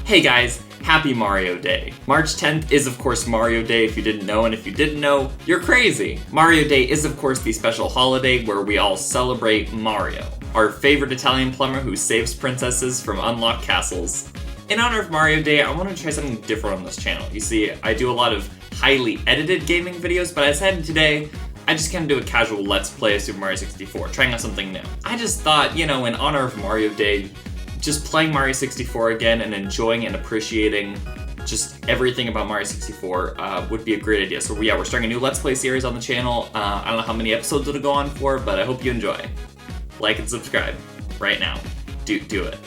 Hey guys, happy Mario Day. March 10th is of course Mario Day if you didn't know, and if you didn't know, you're crazy. Mario Day is of course the special holiday where we all celebrate Mario, our favorite Italian plumber who saves princesses from unlocked castles. In honor of Mario Day, I want to try something different on this channel. You see, I do a lot of highly edited gaming videos, but I decided today, I just can't do a casual Let's Play of Super Mario 64, trying out something new. I just thought, in honor of Mario Day, just playing Mario 64 again and enjoying and appreciating just everything about Mario 64 would be a great idea. So yeah, we're starting a new Let's Play series on the channel. I don't know how many episodes it'll go on for, but I hope you enjoy. Like and subscribe right now. Do it.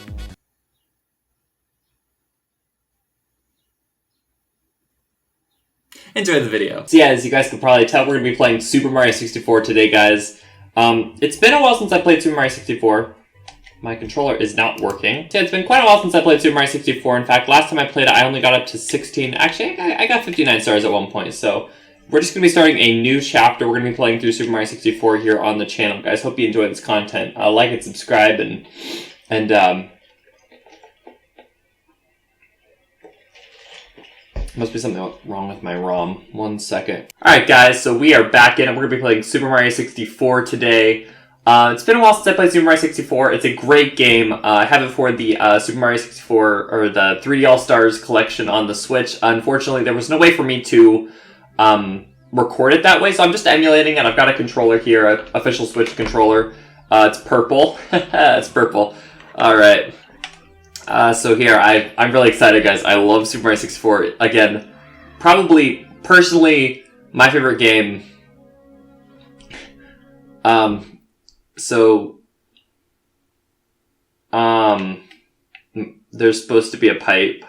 Enjoy the video. So yeah, as you guys can probably tell, we're going to be playing Super Mario 64 today, guys. It's been a while since I played Super Mario 64. My controller is not working. So it's been quite a while since I played Super Mario 64. In fact, last time I played it, I only got up to 16. Actually, I got 59 stars at one point. So we're just going to be starting a new chapter. We're going to be playing through Super Mario 64 here on the channel, guys. Hope you enjoy this content. Like and subscribe and must be something wrong with my ROM. 1 second. Alright guys, so we are back in and we're going to be playing Super Mario 64 today. It's been a while since I played Super Mario 64. It's a great game. I have it for the Super Mario 64, or the 3D All-Stars collection on the Switch. Unfortunately, there was no way for me to record it that way, so I'm just emulating it. I've got a controller here, an official Switch controller. It's purple. It's purple. Alright. So here, I'm really excited, guys. I love Super Mario 64. Again, probably, personally, my favorite game. There's supposed to be a pipe.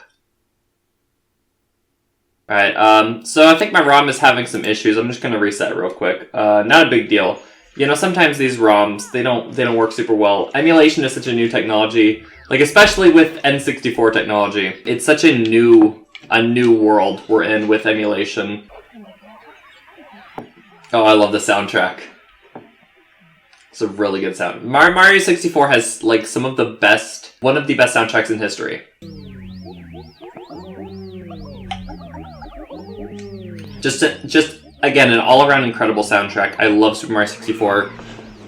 Alright, so I think my ROM is having some issues. I'm just gonna reset it real quick. Not a big deal. Sometimes these ROMs, they don't work super well. Emulation is such a new technology. Like, especially with N64 technology. It's such a new world we're in with emulation. Oh, I love the soundtrack. It's a really good sound. Mario 64 has, like, one of the best soundtracks in history. Just again, an all-around incredible soundtrack. I love Super Mario 64.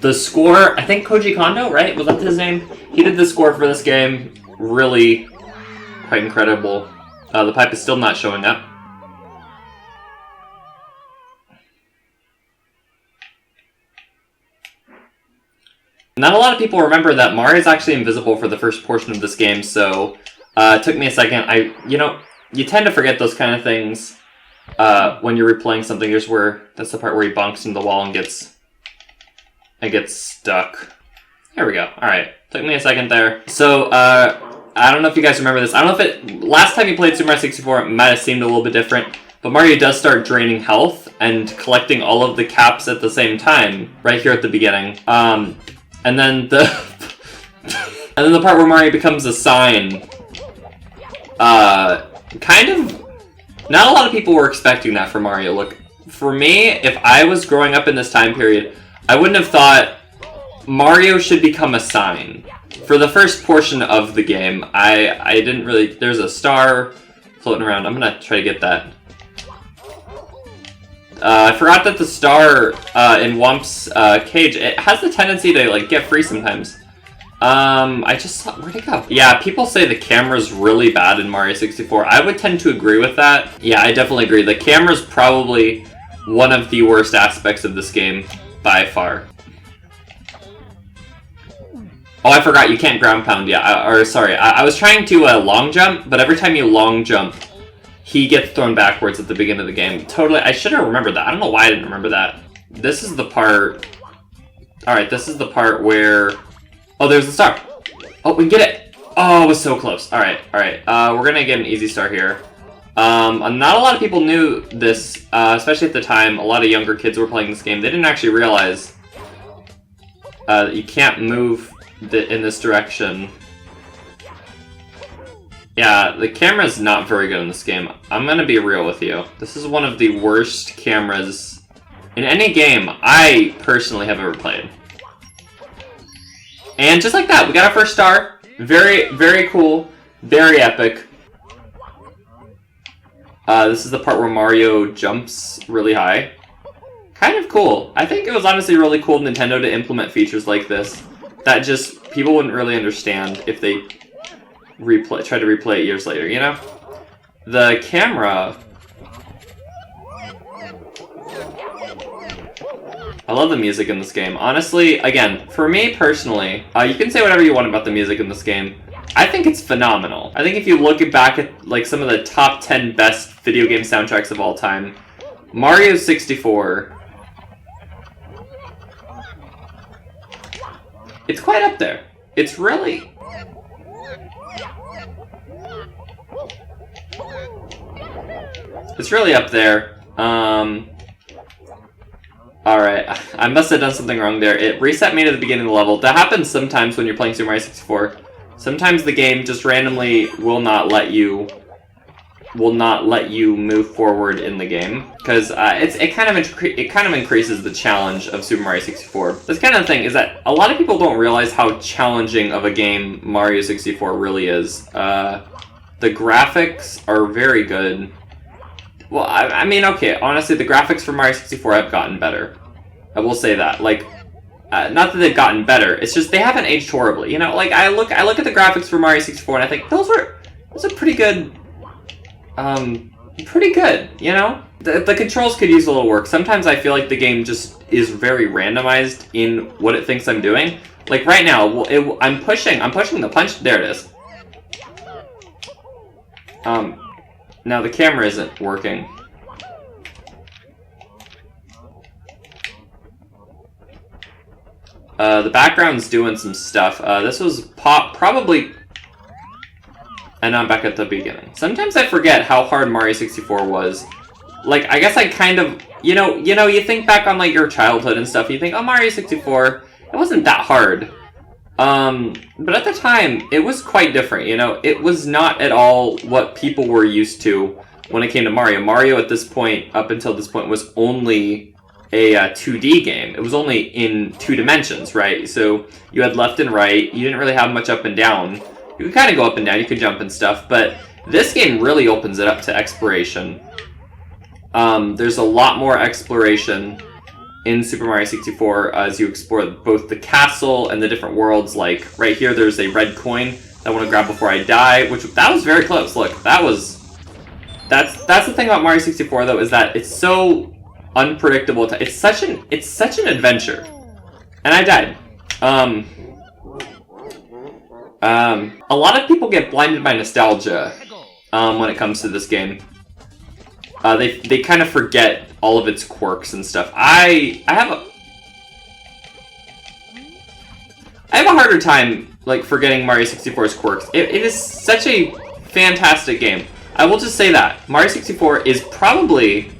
The score, I think Koji Kondo, right? Was that his name? He did the score for this game. Really quite incredible. The pipe is still not showing up. Not a lot of people remember that Mario is actually invisible for the first portion of this game, so it took me a second. You tend to forget those kind of things when you're replaying something. That's the part where he bonks into the wall and gets stuck. There we go. Alright. Took me a second there. So, I don't know if you guys remember this. I don't know if last time you played Super Mario 64, it might have seemed a little bit different. But Mario does start draining health and collecting all of the caps at the same time, right here at the beginning. And then the part where Mario becomes a sign, kind of, not a lot of people were expecting that for Mario. Look, for me, if I was growing up in this time period, I wouldn't have thought Mario should become a sign. For the first portion of the game, I didn't really, there's a star floating around. I'm gonna try to get that. I forgot that the star in Womp's cage, it has the tendency to like get free sometimes. I just thought, where'd it go? Yeah, people say the camera's really bad in Mario 64. I would tend to agree with that. Yeah, I definitely agree. The camera's probably one of the worst aspects of this game by far. Oh, I forgot, you can't ground pound. Yeah, I was trying to long jump, but every time you long jump, he gets thrown backwards at the beginning of the game. Totally, I should have remembered that. I don't know why I didn't remember that. This is the part... Alright, this is the part where... Oh, there's the star! Oh, we can get it! Oh, it was so close. Alright. We're gonna get an easy star here. Not a lot of people knew this, especially at the time. A lot of younger kids were playing this game. They didn't actually realize that you can't move in this direction. Yeah, the camera's not very good in this game. I'm gonna be real with you. This is one of the worst cameras in any game I personally have ever played. And just like that, we got our first star. Very, very cool. Very epic. This is the part where Mario jumps really high. Kind of cool. I think it was honestly really cool of Nintendo to implement features like this that just people wouldn't really understand if they try to replay it years later, you know? The camera... I love the music in this game. Honestly, again, for me personally, you can say whatever you want about the music in this game. I think it's phenomenal. I think if you look back at like some of the top 10 best video game soundtracks of all time, Mario 64, it's quite up there. It's really... It's really up there. Alright, I must have done something wrong there. It reset me to the beginning of the level. That happens sometimes when you're playing Super Mario 64. Sometimes the game just randomly will not let you move forward in the game, because it kind of increases the challenge of Super Mario 64. This kind of thing is that a lot of people don't realize how challenging of a game Mario 64 really is. The graphics are very good. Well, I mean, okay, honestly, the graphics for Mario 64 have gotten better. I will say that. Like, not that they've gotten better, it's just they haven't aged horribly. You know, like, I look at the graphics for Mario 64 and I think, those are pretty good, you know? The controls could use a little work. Sometimes I feel like the game just is very randomized in what it thinks I'm doing. Like, right now, I'm pushing the punch, there it is. Now the camera isn't working. The background's doing some stuff. This was probably... And now I'm back at the beginning. Sometimes I forget how hard Mario 64 was. Like, I guess I kind of... You know, you think back on, like, your childhood and stuff, you think, oh, Mario 64, it wasn't that hard. But at the time, it was quite different, you know? It was not at all what people were used to when it came to Mario. Mario, at this point, up until this point, was only a 2D game. It was only in 2 dimensions, right? So you had left and right. You didn't really have much up and down. You could kind of go up and down. You could jump and stuff. But this game really opens it up to exploration. There's a lot more exploration in Super Mario 64 as you explore both the castle and the different worlds. Like, right here, there's a red coin that I want to grab before I die, that was very close. Look, that's the thing about Mario 64, though, is that it's so unpredictable. It's such an adventure. And I died. A lot of people get blinded by nostalgia when it comes to this game. They kind of forget all of its quirks and stuff. I have a harder time, like, forgetting Mario 64's quirks. It is such a fantastic game. I will just say that. Mario 64 is probably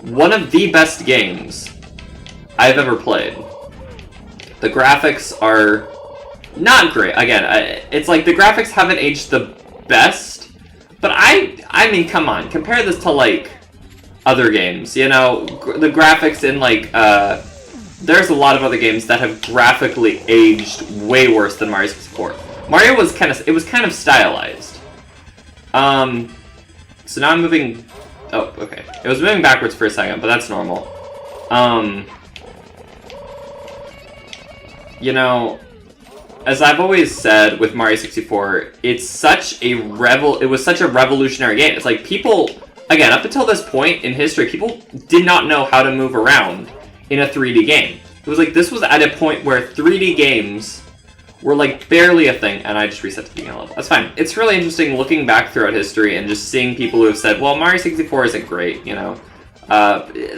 one of the best games I've ever played. The graphics are not great. Again, it's like the graphics haven't aged the best, but I mean, come on. Compare this to, like, other games, you know? The graphics in, like, there's a lot of other games that have graphically aged way worse than Mario 64. Mario was kind of stylized. So now I'm moving... Oh, okay. It was moving backwards for a second, but that's normal. You know, as I've always said with Mario 64, it was such a revolutionary game. It's like people, again, up until this point in history, people did not know how to move around in a 3D game. It was like, this was at a point where 3D games were like barely a thing, and I just reset to the beginning level. That's fine. It's really interesting looking back throughout history and just seeing people who have said, well, Mario 64 isn't great, you know?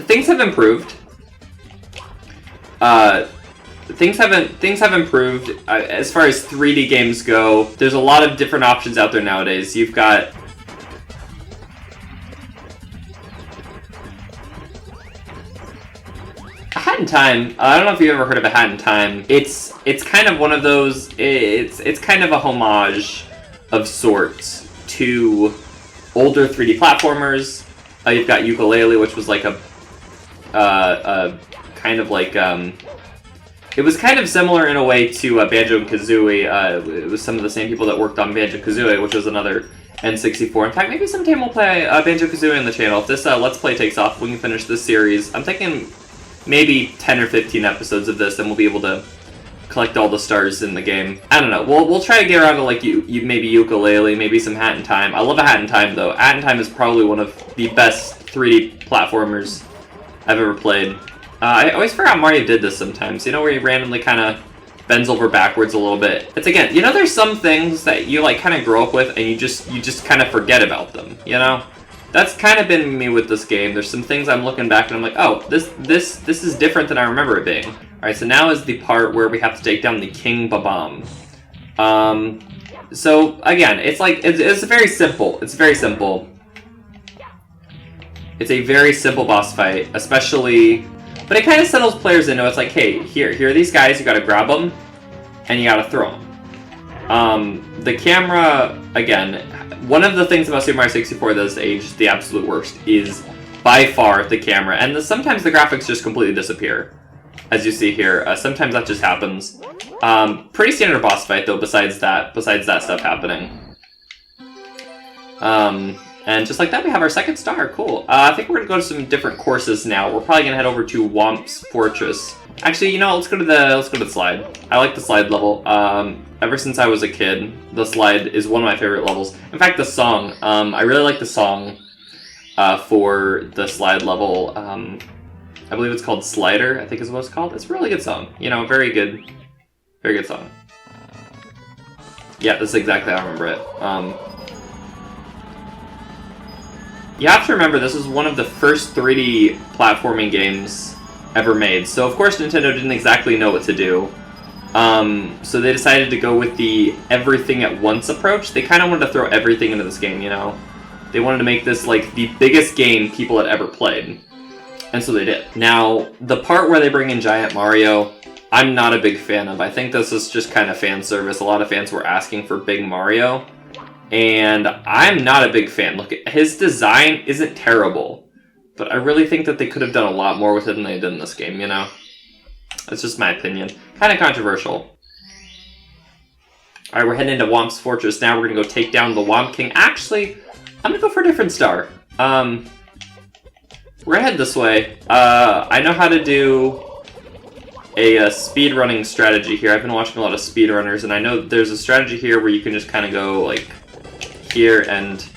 Things have improved. Things have improved as far as 3D games go. There's a lot of different options out there nowadays. You've got... A Hat in Time. I don't know if you've ever heard of A Hat in Time. It's kind of one of those... It's kind of a homage of sorts to older 3D platformers. You've got Yooka-Laylee, which was like a kind of like... It was kind of similar in a way to Banjo-Kazooie. It was some of the same people that worked on Banjo-Kazooie, which was another N64. In fact, maybe sometime we'll play Banjo-Kazooie on the channel. If this Let's Play takes off, we can finish this series. I'm thinking maybe 10 or 15 episodes of this, and we'll be able to collect all the stars in the game. I don't know. We'll try to get around to like maybe ukulele, maybe some Hat in Time. I love a Hat in Time though. Hat in Time is probably one of the best 3D platformers I've ever played. I always forgot Mario did this sometimes. You know, where he randomly kind of bends over backwards a little bit. It's again, you know, there's some things that you like kind of grow up with, and you just kind of forget about them. You know, that's kind of been me with this game. There's some things I'm looking back and I'm like, oh, this is different than I remember it being. All right, so now is the part where we have to take down the King Babam. So again, it's like it's very simple. It's very simple. It's a very simple boss fight, especially. But it kind of settles players into it's like, hey, here are these guys, you gotta grab them, and you gotta throw them. The camera, again, one of the things about Super Mario 64 that has aged the absolute worst is by far the camera, and sometimes the graphics just completely disappear, as you see here. Sometimes that just happens. Pretty standard boss fight though, besides that stuff happening. And just like that, we have our second star. Cool. I think we're gonna go to some different courses now. We're probably gonna head over to Womps Fortress. Actually, you know, let's go to the slide. I like the slide level. Ever since I was a kid, the slide is one of my favorite levels. In fact, the song. I really like the song for the slide level. I believe it's called Slider. I think is what it's called. It's a really good song. You know, very good song. Yeah, that's exactly how I remember it. You have to remember, this was one of the first 3D platforming games ever made, so of course Nintendo didn't exactly know what to do. So they decided to go with the everything at once approach. They kind of wanted to throw everything into this game, you know? They wanted to make this like the biggest game people had ever played. And so they did. Now, the part where they bring in Giant Mario, I'm not a big fan of. I think this is just kind of fan service. A lot of fans were asking for Big Mario. And I'm not a big fan. Look, his design isn't terrible, but I really think that they could have done a lot more with it than they did in this game, you know? That's just my opinion. Kind of controversial. Alright, we're heading into Womps Fortress now. We're going to go take down the Womp King. Actually, I'm going to go for a different star. We're going to head this way. I know how to do a speedrunning strategy here. I've been watching a lot of speedrunners, and I know there's a strategy here where you can just kind of go, like, here, and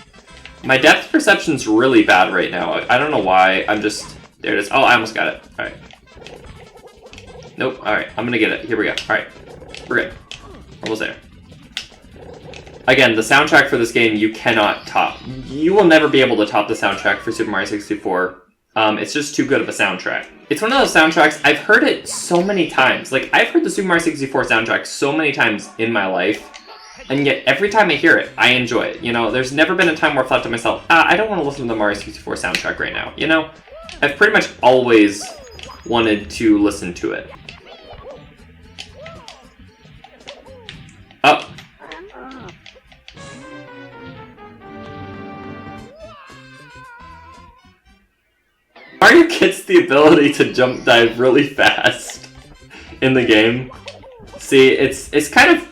my depth perception's really bad right now. I don't know why. I'm just... There it is. Oh, I almost got it. Alright. Nope. Alright, I'm gonna get it. Here we go. Alright. We're good. Almost there. Again, the soundtrack for this game you cannot top. You will never be able to top the soundtrack for Super Mario 64. It's just too good of a soundtrack. It's one of those soundtracks, I've heard it so many times. Like, I've heard the Super Mario 64 soundtrack so many times in my life, and yet every time I hear it, I enjoy it. You know, there's never been a time where I've thought to myself, I don't want to listen to the Mario 64 soundtrack right now. You know, I've pretty much always wanted to listen to it. Oh. Mario gets the ability to jump dive really fast in the game. See, it's kind of...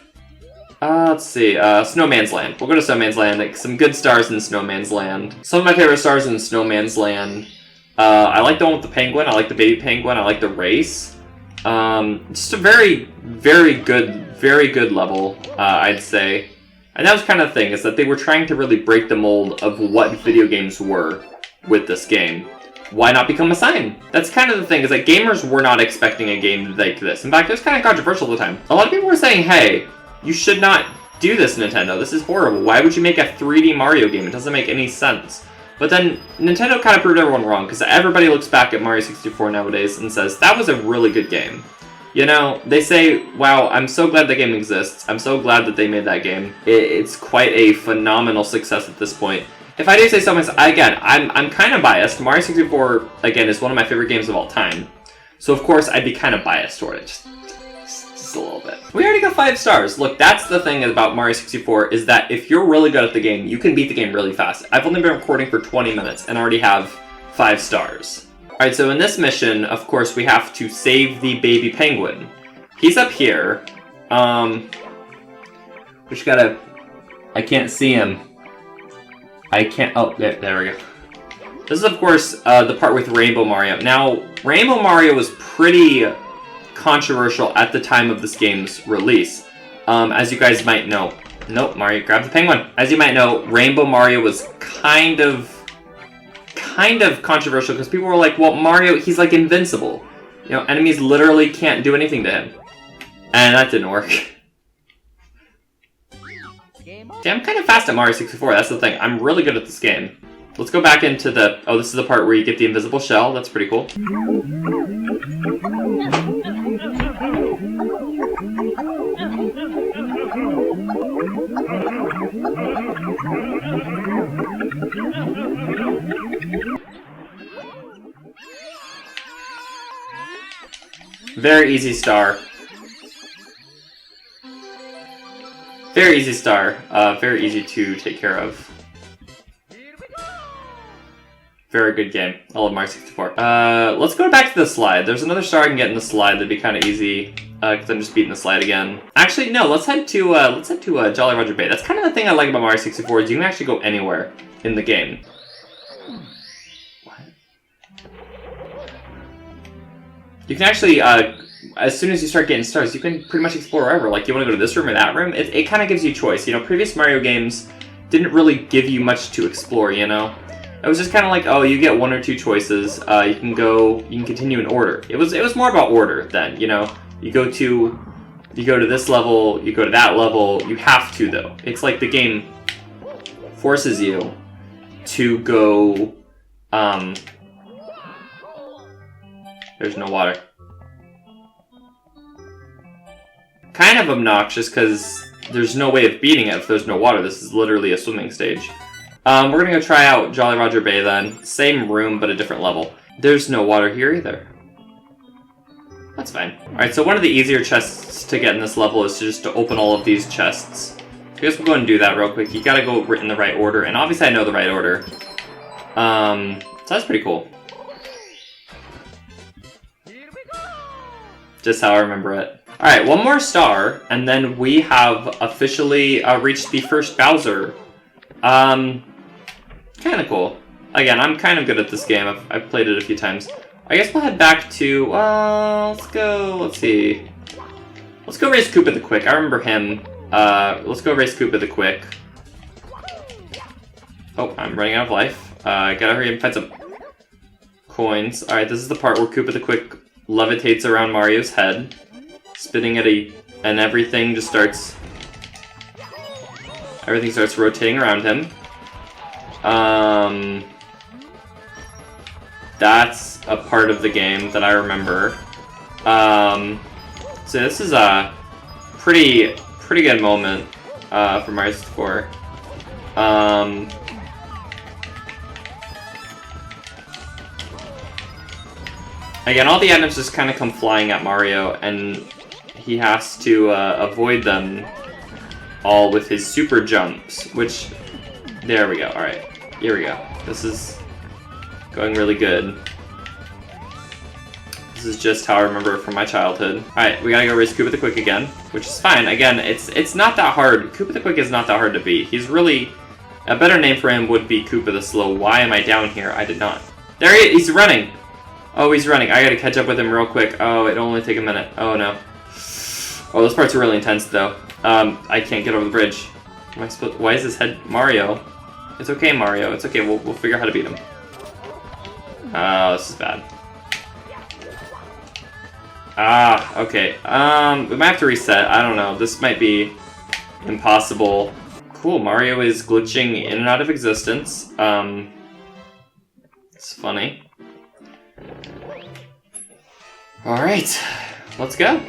let's see, Snowman's Land. We'll go to Snowman's Land. Like, some good stars in Snowman's Land. Some of my favorite stars in Snowman's Land. I like the one with the penguin. I like the baby penguin. I like the race. Just a very, very good level, I'd say. And that was kind of the thing, is that they were trying to really break the mold of what video games were with this game. Why not become a sign? That's kind of the thing, is that gamers were not expecting a game like this. In fact, it was kind of controversial at the time. A lot of people were saying, hey, you should not do this, Nintendo. This is horrible. Why would you make a 3D Mario game? It doesn't make any sense. But then Nintendo kind of proved everyone wrong, because everybody looks back at Mario 64 nowadays and says, that was a really good game. You know, they say, wow, I'm so glad the game exists. I'm so glad that they made that game. It's quite a phenomenal success at this point. If I do say so myself, again, I'm kind of biased. Mario 64, again, is one of my favorite games of all time. So, of course, I'd be kind of biased toward it. Just a little bit. We already got 5 stars. Look, that's the thing about Mario 64, is that if you're really good at the game, you can beat the game really fast. I've only been recording for 20 minutes and already have 5 stars. Alright, so in this mission, of course, we have to save the baby penguin. He's up here. We just gotta... I can't see him. I can't, oh, there we go. This is, of course, the part with Rainbow Mario. Now, Rainbow Mario was pretty controversial at the time of this game's release. As you guys might know. Nope, Mario, grab the penguin. As you might know, Rainbow Mario was kind of controversial because people were like, well, Mario, he's like invincible. You know, enemies literally can't do anything to him. And that didn't work. See, I'm kind of fast at Mario 64, that's the thing. I'm really good at this game. Let's go back into the... Oh, this is the part where you get the invisible shell. That's pretty cool. Very easy star. Very easy star. Very easy to take care of. Very good game. I love Mario 64. Let's go back to the slide. There's another star I can get in the slide that'd be kind of easy, because I'm just beating the slide again. Actually, no. Let's head to Jolly Roger Bay. That's kind of the thing I like about Mario 64 is you can actually go anywhere in the game. What? You can actually, as soon as you start getting stars, you can pretty much explore wherever. Like, you want to go to this room or that room. It kind of gives you choice. You know, previous Mario games didn't really give you much to explore. You know. It was just kind of like, oh, you get one or two choices. You can continue in order. It was more about order then, you know. You go to this level, you go to that level. You have to though. It's like the game forces you to go. There's no water. Kind of obnoxious because there's no way of beating it if there's no water. This is literally a swimming stage. We're gonna go try out Jolly Roger Bay then. Same room, but a different level. There's no water here either. That's fine. Alright, so one of the easier chests to get in this level is just to open all of these chests. I guess we'll go and do that real quick. You gotta go in the right order, and obviously I know the right order. So that's pretty cool. Just how I remember it. Alright, one more star, and then we have officially reached the first Bowser. Kind of cool. Again, I'm kind of good at this game. I've played it a few times. I guess we'll head back to, let's see. Let's go race Koopa the Quick. I remember him. Let's go race Koopa the Quick. Oh, I'm running out of life. Gotta hurry and find some coins. Alright, this is the part where Koopa the Quick levitates around Mario's head, spinning at and everything just starts... Everything starts rotating around him. That's a part of the game that I remember. So this is a pretty good moment for Mario 64. Again, all the items just kind of come flying at Mario, and he has to avoid them all with his super jumps, which... There we go, alright. Here we go. This is going really good. This is just how I remember it from my childhood. Alright, we gotta go race Koopa the Quick again, which is fine. Again, it's not that hard. Koopa the Quick is not that hard to beat. He's really... A better name for him would be Koopa the Slow. Why am I down here? I did not. There he is! He's running! Oh, he's running. I gotta catch up with him real quick. Oh, it'll only take a minute. Oh, no. Oh, those parts are really intense, though. I can't get over the bridge. Am I supposed... Why is his head... Mario? It's okay, Mario. It's okay. We'll figure out how to beat him. Oh, this is bad. Ah, okay. We might have to reset. I don't know. This might be impossible. Cool, Mario is glitching in and out of existence. It's funny. Alright, let's go.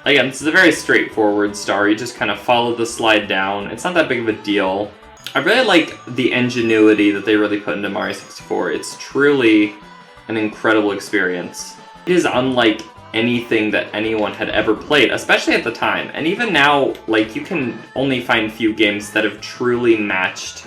Again, this is a very straightforward star. You just kind of follow the slide down. It's not that big of a deal. I really like the ingenuity that they really put into Mario 64. It's truly an incredible experience. It is unlike anything that anyone had ever played, especially at the time. And even now, like, you can only find few games that have truly matched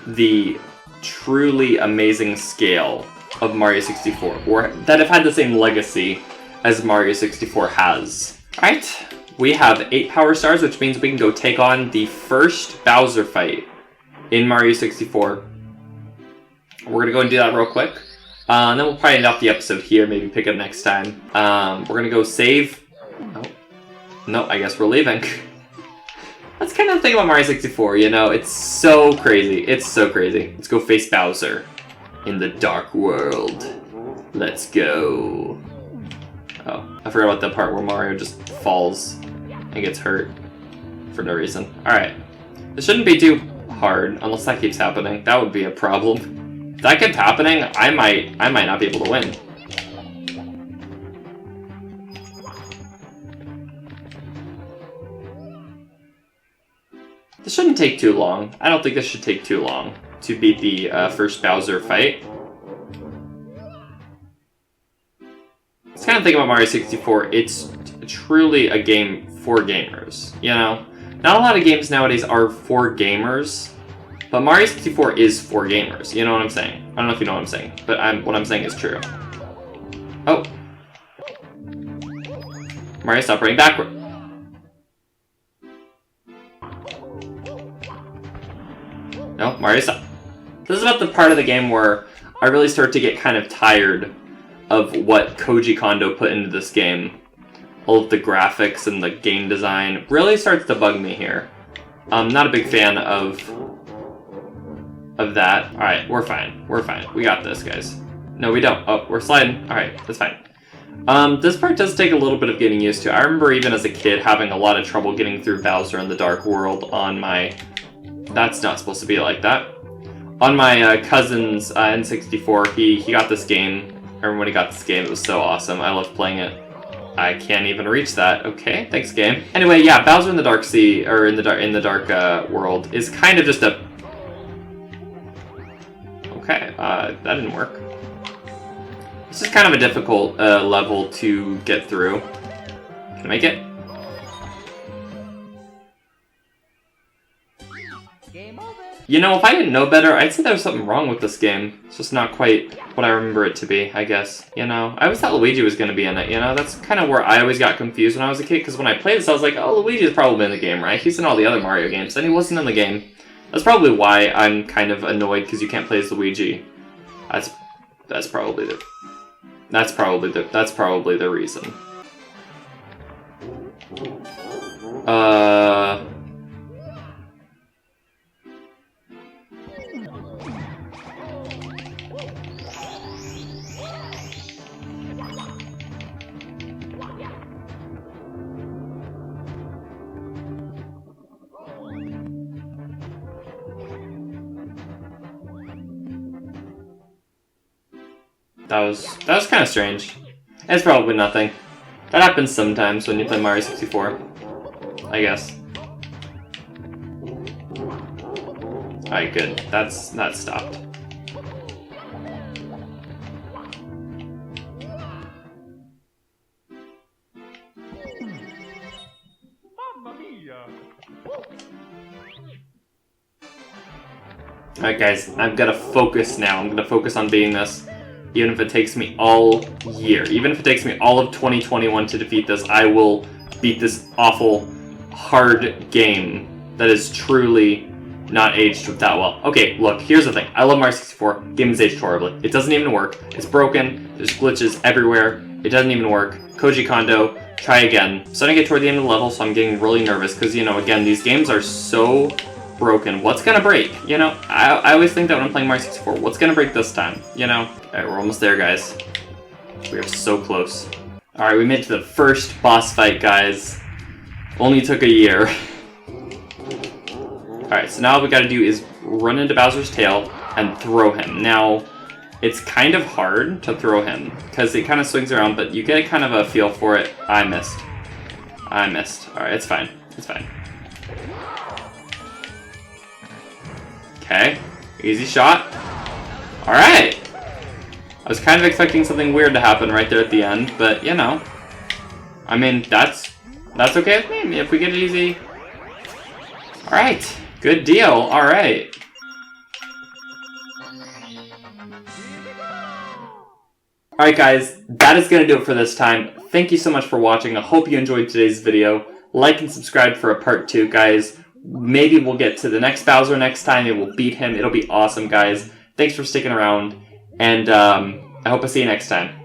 the truly amazing scale of Mario 64, or that have had the same legacy as Mario 64 has. Alright, we have 8 power stars, which means we can go take on the first Bowser fight in Mario 64. We're going to go and do that real quick. And then we'll probably end off the episode here, maybe pick up next time. We're going to go save. Oh. No, I guess we're leaving. That's kind of the thing about Mario 64, you know? It's so crazy. It's so crazy. Let's go face Bowser in the dark world. Let's go. Oh, I forgot about the part where Mario just falls and gets hurt for no reason. Alright. This shouldn't be too hard, unless that keeps happening. That would be a problem. If that kept happening, I might not be able to win. This shouldn't take too long. I don't think this should take too long to beat the first Bowser fight. It's kind of thing about Mario 64, it's truly a game for gamers, you know? Not a lot of games nowadays are for gamers, but Mario 64 is for gamers, you know what I'm saying? I don't know if you know what I'm saying, but what I'm saying is true. Oh. Mario, stop running backward. No, Mario, stop. This is about the part of the game where I really start to get kind of tired of what Koji Kondo put into this game. All of the graphics and the game design really starts to bug me here. I'm not a big fan of that. Alright, we're fine. We're fine. We got this, guys. No, we don't. Oh, we're sliding. Alright, that's fine. This part does take a little bit of getting used to. I remember even as a kid having a lot of trouble getting through Bowser in the Dark World on my... That's not supposed to be like that. On my cousin's N64, he got this game. I remember when he got this game, it was so awesome. I loved playing it. I can't even reach that. Okay, thanks, game. Anyway, yeah, Bowser in the Dark Sea, or in the dark world, is kind of just a... Okay, that didn't work. This is kind of a difficult level to get through. Can I make it? You know, if I didn't know better, I'd say there was something wrong with this game. It's just not quite what I remember it to be, I guess. You know, I always thought Luigi was going to be in it, you know? That's kind of where I always got confused when I was a kid, because when I played this, I was like, oh, Luigi's probably in the game, right? He's in all the other Mario games, and he wasn't in the game. That's probably why I'm kind of annoyed, because you can't play as Luigi. That's probably the reason. That was kind of strange. It's probably nothing. That happens sometimes when you play Mario 64, I guess. Alright, good. That stopped. Alright guys, I've got to focus now. I'm going to focus on beating this. Even if it takes me all year. Even if it takes me all of 2021 to defeat this, I will beat this awful, hard game that is truly not aged that well. Okay, look, here's the thing. I love Mario 64. Game is aged horribly. It doesn't even work. It's broken. There's glitches everywhere. It doesn't even work. Koji Kondo, try again. I'm starting to get toward the end of the level, so I'm getting really nervous because, you know, again, these games are so broken. What's gonna break? You know, I always think that when I'm playing Mario 64, what's gonna break this time? You know? Alright, we're almost there, guys. We are so close. Alright, we made it to the first boss fight, guys. Only took a year. Alright, so now all we gotta do is run into Bowser's tail and throw him. Now, it's kind of hard to throw him, because it kind of swings around, but you get kind of a feel for it. I missed. Alright, it's fine. It's fine. Okay, easy shot. Alright! I was kind of expecting something weird to happen right there at the end, but, you know. I mean, that's okay with me if we get it easy. Alright, good deal, alright. Alright guys, that is going to do it for this time. Thank you so much for watching. I hope you enjoyed today's video. Like and subscribe for a part 2, guys. Maybe we'll get to the next Bowser next time and we'll beat him. It'll be awesome, guys. Thanks for sticking around, and I hope I see you next time.